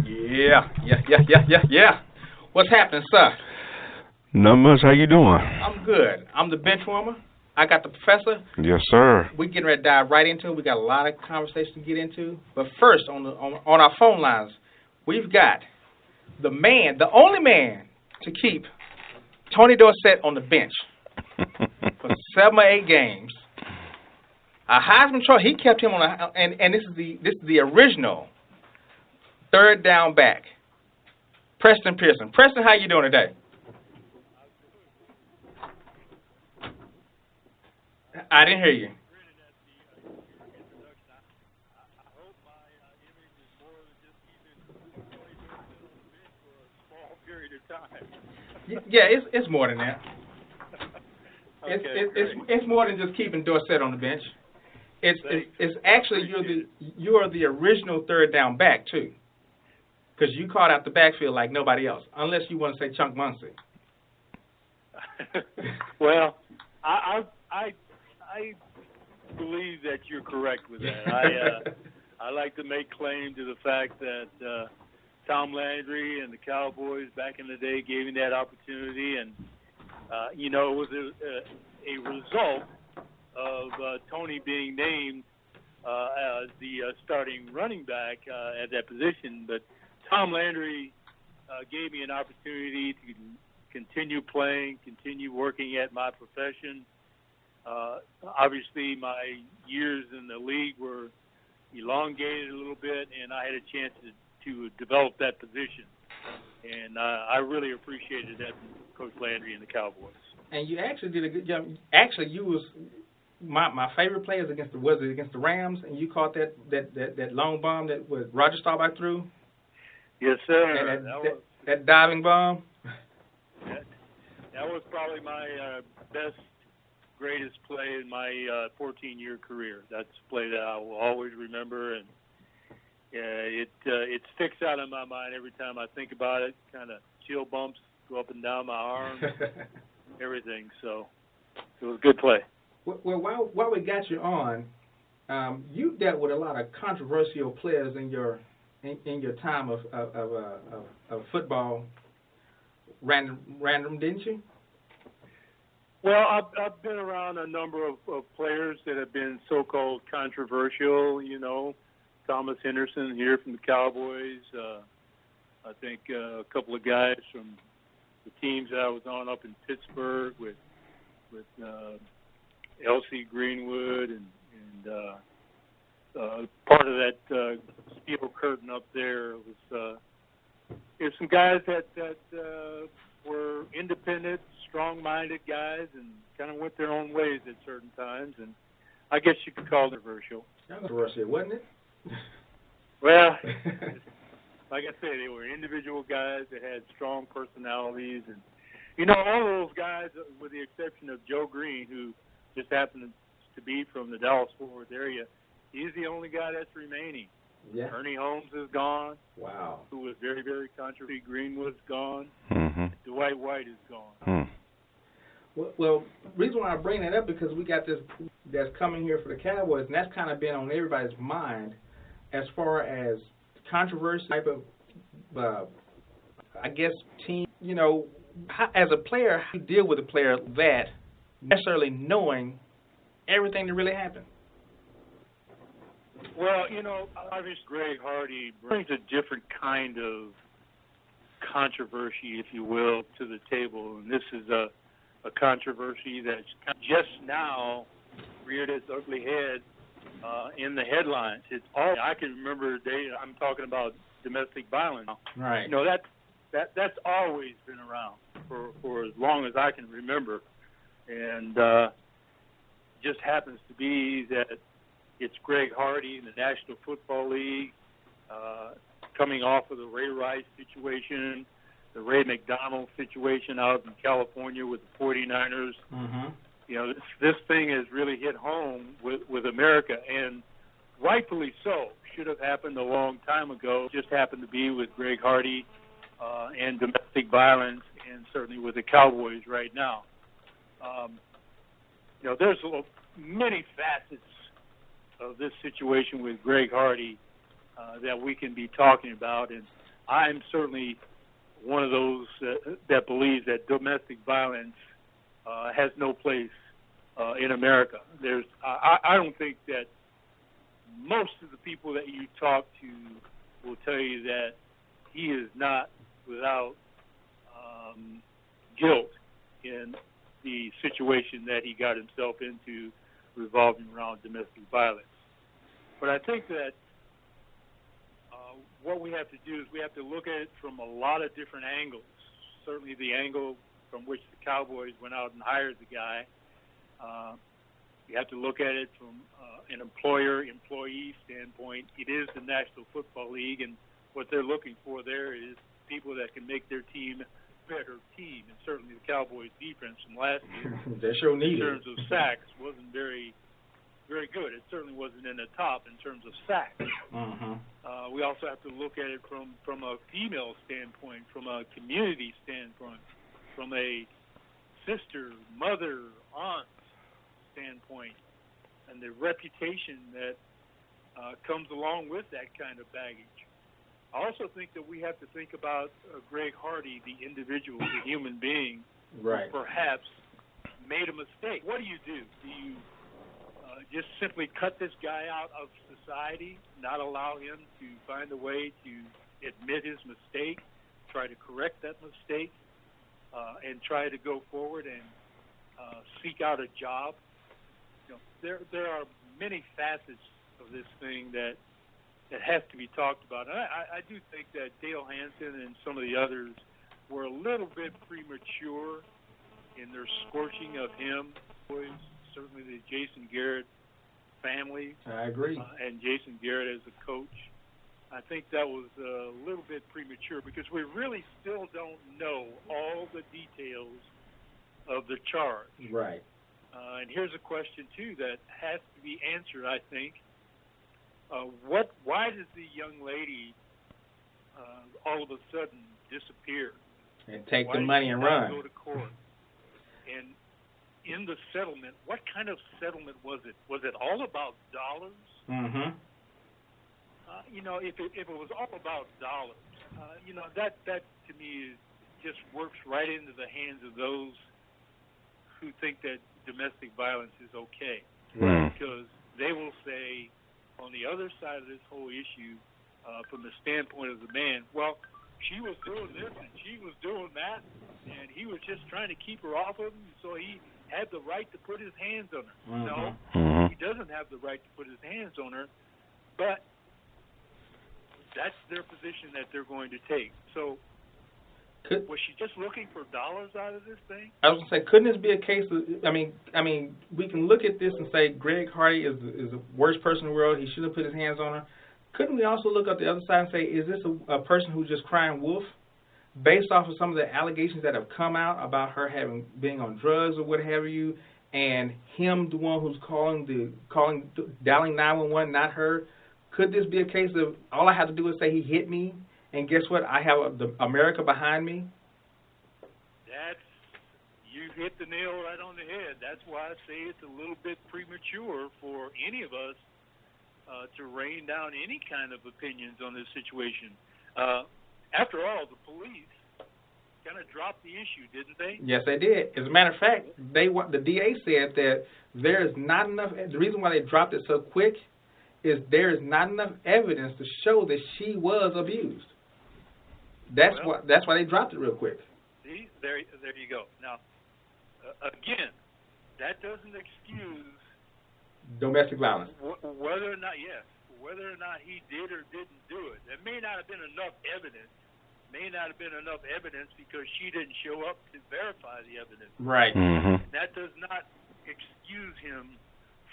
Yeah. What's happening, sir? Not much. How you doing? I'm good. I'm the bench warmer. I got the professor. Yes, sir. We're getting ready to dive right into it. We got a lot of conversation to get into. But first, on our phone lines, we've got the man, the only man, to keep Tony Dorsett on the bench for 7 or 8 games. A Heisman Trophy. He kept him on and this is the original third down back. Preston Pearson. Preston, how you doing today? I didn't hear you. Yeah, it's more than that. It's more than just keeping Dorsett on the bench. It's actually you're the original third down back too, because you caught out the backfield like nobody else, unless you want to say Chunk Muncie. Well, I believe that you're correct with that. I like to make claim to the fact that Tom Landry and the Cowboys back in the day gave me that opportunity, and it was a result of Tony being named as the starting running back at that position. But Tom Landry gave me an opportunity to continue playing, continue working at my profession. Obviously, my years in the league were elongated a little bit, and I had a chance to develop that position. And I really appreciated that from Coach Landry and the Cowboys. And you actually did a good job. Actually, you was my favorite players against the Rams, and you caught that long bomb that was Roger Staubach threw. Yes, sir. That diving bomb. That was probably my best, greatest play in my 14-year career. That's a play that I will always remember, and it sticks out in my mind every time I think about it. Kind of chill bumps go up and down my arms, everything. So it was a good play. Well, while we got you on, you dealt with a lot of controversial players in your time of football. Random, didn't you? Well, I've been around a number of players that have been so-called controversial. Thomas Henderson here from the Cowboys. I think a couple of guys from the teams that I was on up in Pittsburgh with L.C. Greenwood and part of that steel curtain up there was there's some guys that were independent, strong-minded guys and kind of went their own ways at certain times, and I guess you could call it controversial. Controversial, wasn't it? Well, like I say, they were individual guys that had strong personalities, and all of those guys, with the exception of Joe Green, who just happened to be from the Dallas-Fort Worth area, he's the only guy that's remaining. Yeah. Ernie Holmes is gone. Wow. Who was very, very controversial. Greenwood's gone. Mm-hmm. Dwight White is gone. Well, reason why I bring that up because we got this that's coming here for the Cowboys, and that's kind of been on everybody's mind as far as controversy type of, I guess, team. As a player, how you deal with a player that necessarily knowing everything that really happened. Well, obviously Greg Hardy brings a different kind of controversy, if you will, to the table. And this is a controversy that's just now reared its ugly head in the headlines. It's all I can remember. I'm talking about domestic violence. Right. That's always been around for as long as I can remember, and just happens to be that it's Greg Hardy in the National Football League, coming off of the Ray Rice situation, the Ray McDonald situation out in California with the 49ers. Mm-hmm. This thing has really hit home with America, and rightfully so. Should have happened a long time ago. Just happened to be with Greg Hardy and domestic violence, and certainly with the Cowboys right now. There's many facets of this situation with Greg Hardy that we can be talking about, and I'm certainly one of those that believes that domestic violence has no place in America. I don't think that most of the people that you talk to will tell you that he is not without guilt in the situation that he got himself into revolving around domestic violence. But I think that what we have to do is we have to look at it from a lot of different angles. Certainly the angle from which the Cowboys went out and hired the guy. You have to look at it from an employer-employee standpoint. It is the National Football League, and what they're looking for there is people that can make their team a better team. And certainly the Cowboys' defense from last year, they sure need in terms of sacks, wasn't very good. It certainly wasn't in the top in terms of sacks. We also have to look at it from a female standpoint, from a community standpoint, from a sister, mother, aunt standpoint, and the reputation that comes along with that kind of baggage. I also think that we have to think about Greg Hardy, the individual, the human being, right, who perhaps made a mistake. What do? Do you just simply cut this guy out of society, not allow him to find a way to admit his mistake, try to correct that mistake, and try to go forward and seek out a job? You know, there are many facets of this thing that has to be talked about. And I do think that Dale Hansen and some of the others were a little bit premature in their scorching of him. Certainly the Jason Garrett family. I agree. And Jason Garrett as a coach. I think that was a little bit premature because we really still don't know all the details of the charge. Right. And here's a question, too, that has to be answered, I think. Why does the young lady all of a sudden disappear? And take the money and run. Go to court? And in the settlement, what kind of settlement was it? Was it all about dollars? You know, if it was all about dollars, you know, that to me just works right into the hands of those who think that domestic violence is okay. Because they will say, on the other side of this whole issue, from the standpoint of the man, well, she was doing this and she was doing that, and he was just trying to keep her off of him, so he had the right to put his hands on her. No, he doesn't have the right to put his hands on her, but that's their position that they're going to take. So was she just looking for dollars out of this thing? I was going to say, couldn't this be a case of, I mean, we can look at this and say Greg Hardy is the worst person in the world. He should have put his hands on her. Couldn't we also look at the other side and say, is this a person who's just crying wolf based off of some of the allegations that have come out about her being on drugs or what have you, and him the one who's dialing 911, not her? Could this be a case of all I have to do is say he hit me, and guess what? I have America behind me? You hit the nail right on the head. That's why I say it's a little bit premature for any of us to rain down any kind of opinions on this situation. After all, the police kind of dropped the issue, didn't they? Yes, they did. As a matter of fact, the DA said that there is not enough. The reason why they dropped it so quick is there is not enough evidence to show that she was abused. That's why they dropped it real quick. See, there you go. Now, again, that doesn't excuse domestic violence. Whether or not he did or didn't do it. There may not have been enough evidence. Because she didn't show up to verify the evidence. Right. That does not excuse him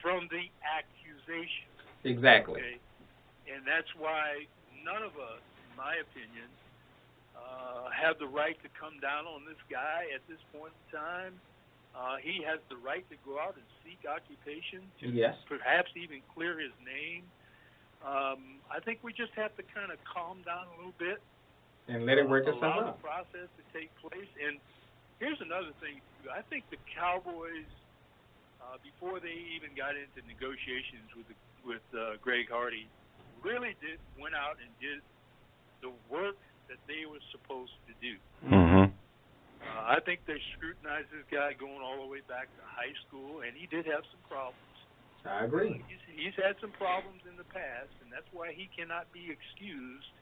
from the accusation. Exactly. Okay? And that's why none of us, in my opinion, have the right to come down on this guy at this point in time. He has the right to go out and seek occupation, to perhaps even clear his name. I think we just have to kind of calm down a little bit. And let it work itself out. Allow the process to take place. And here's another thing. I think the Cowboys, before they even got into negotiations with Greg Hardy, really went out and did the work that they were supposed to do. Mm-hmm. I think they scrutinized this guy going all the way back to high school, and he did have some problems. I agree. He's had some problems in the past, and that's why he cannot be excused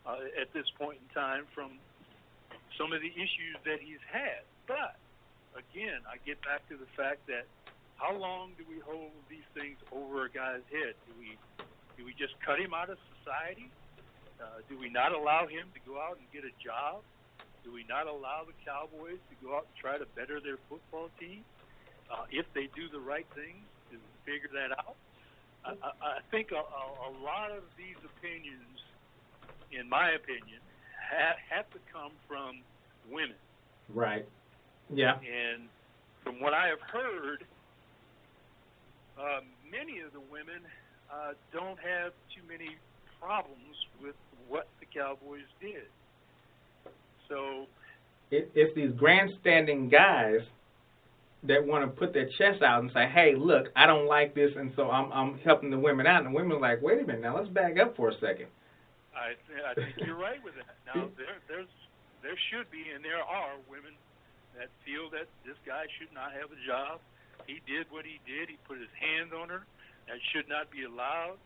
at this point in time from some of the issues that he's had. But, again, I get back to the fact that how long do we hold these things over a guy's head? Do we just cut him out of society? Do we not allow him to go out and get a job? Do we not allow the Cowboys to go out and try to better their football team? If they do the right things to figure that out? I think a lot of these opinions, in my opinion, have to come from women. Right. Yeah. And from what I have heard, many of the women don't have too many problems with what the Cowboys did. So it's these grandstanding guys that want to put their chest out and say, "Hey, look, I don't like this, and so I'm helping the women out." And the women are like, "Wait a minute, now let's back up for a second." I think you're right with that. Now there should be, and there are women that feel that this guy should not have a job. He did what he did. He put his hand on her. That should not be allowed.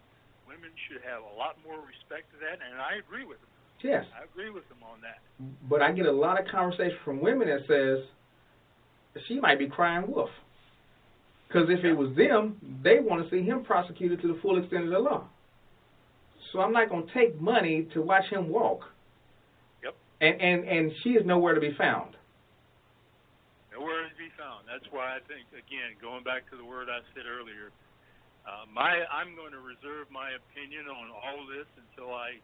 Women should have a lot more respect to that, and I agree with them. Yes. I agree with them on that. But I get a lot of conversation from women that says she might be crying wolf. Because if it was them, they want to see him prosecuted to the full extent of the law. So I'm not going to take money to watch him walk. Yep. And she is nowhere to be found. Nowhere to be found. That's why I think, again, going back to the word I said earlier, I'm going to reserve my opinion on all of this until I,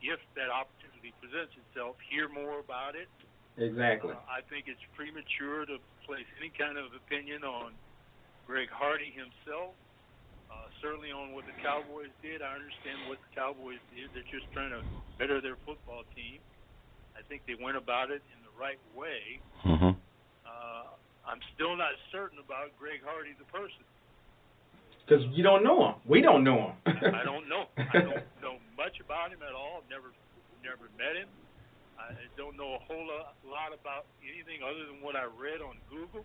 if that opportunity presents itself, hear more about it. Exactly. I think it's premature to place any kind of opinion on Greg Hardy himself. Certainly on what the Cowboys did. I understand what the Cowboys did. They're just trying to better their football team. I think they went about it in the right way. Mm-hmm. I'm still not certain about Greg Hardy, the person. Because you don't know him. We don't know him. I don't know. I don't know much about him at all. I've never met him. I don't know a whole lot about anything other than what I read on Google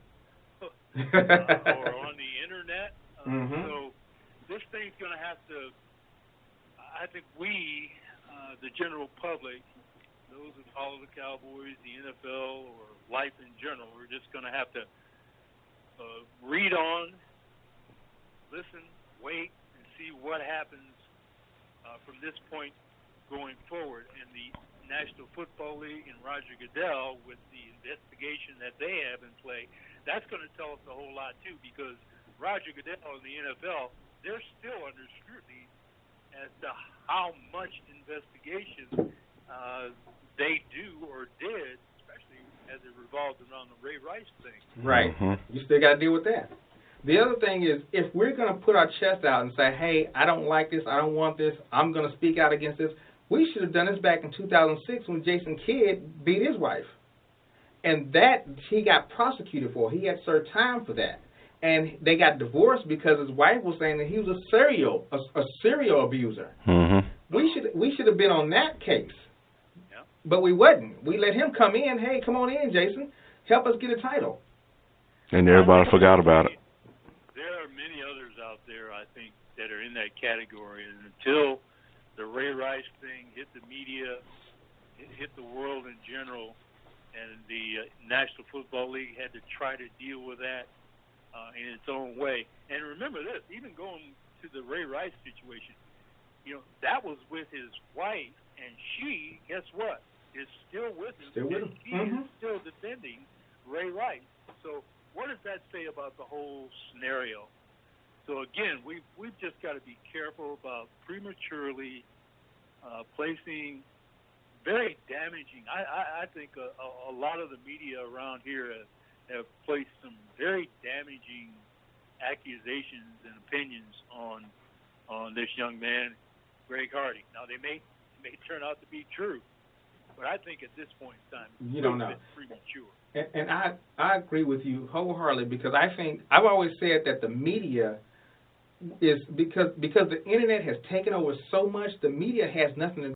or on the internet. So this thing's going to have to, I think we, the general public, those who follow the Cowboys, the NFL, or life in general, we're just going to have to read on, listen, wait, and see what happens from this point going forward. And the National Football League and Roger Goodell, with the investigation that they have in play, that's going to tell us a whole lot, too, because Roger Goodell and the NFL, they're still under scrutiny as to how much investigation they do or did, especially as it revolves around the Ray Rice thing. Right. You still got to deal with that. The other thing is, if we're going to put our chest out and say, hey, I don't like this, I don't want this, I'm going to speak out against this, we should have done this back in 2006 when Jason Kidd beat his wife. And that he got prosecuted for. He had served time for that. And they got divorced because his wife was saying that he was a serial abuser. We should have been on that case. Yeah. But we wasn't. We let him come in. Hey, come on in, Jason. Help us get a title. And everybody forgot about it. There are many others out there, I think, that are in that category. And until the Ray Rice thing hit the media, hit the world in general, and the National Football League had to try to deal with that in its own way. And remember this, even going to the Ray Rice situation, that was with his wife, and she, guess what, is still with him. Still with him. She is still defending Ray Rice. So what does that say about the whole scenario? So again, we've just got to be careful about prematurely placing very damaging. I think a lot of the media around here have placed some very damaging accusations and opinions on this young man, Greg Hardy. Now they may turn out to be true, but I think at this point in time, you don't know. It's premature. And I agree with you wholeheartedly, because I think I've always said that the media is because the internet has taken over so much. The media has nothing to